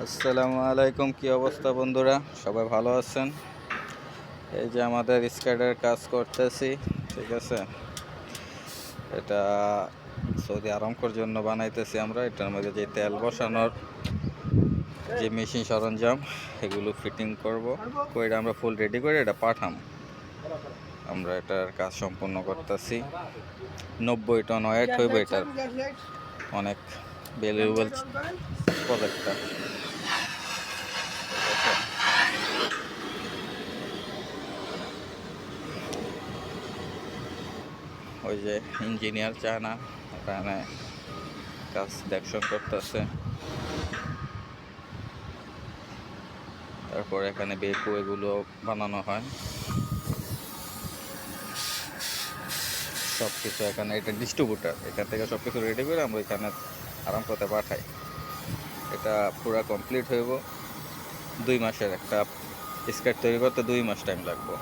আসসালামু আলাইকুম, কি অবস্থা বন্ধুরা? সবাই ভালো আছেন? এই যে আমাদের স্কার্টের কাজ করতেছি, ঠিক আছে। এটা সৌদি আরামকোর জন্য বানাইতেছি আমরা। এটার মধ্যে যে তেল বসানোর যে মেশিন সরঞ্জাম এগুলো ফিটিং করব, করে আমরা ফুল রেডি করে এটা পাঠাম। আমরা এটার কাজ সম্পূর্ণ করতেছি। 90 টন ওয়েট হইব এটার। অনেক ভ্যালুয়েবল প্রজেক্টটা। ওই যে ইঞ্জিনিয়ার চায় না, ওখানে কাজ দেখশন করতেছে। তারপর এখানে বেকু এগুলো বানানো হয় সব কিছু। এখানে এটা ডিস্ট্রিবিউটার, এখান থেকে সব কিছু রেডি করে আমরা এখানে আরাম করতে পাঠাই। এটা পুরা কমপ্লিট হইব 2 মাসের। একটা স্কার্ট তৈরি করতে 2 মাস টাইম লাগবে।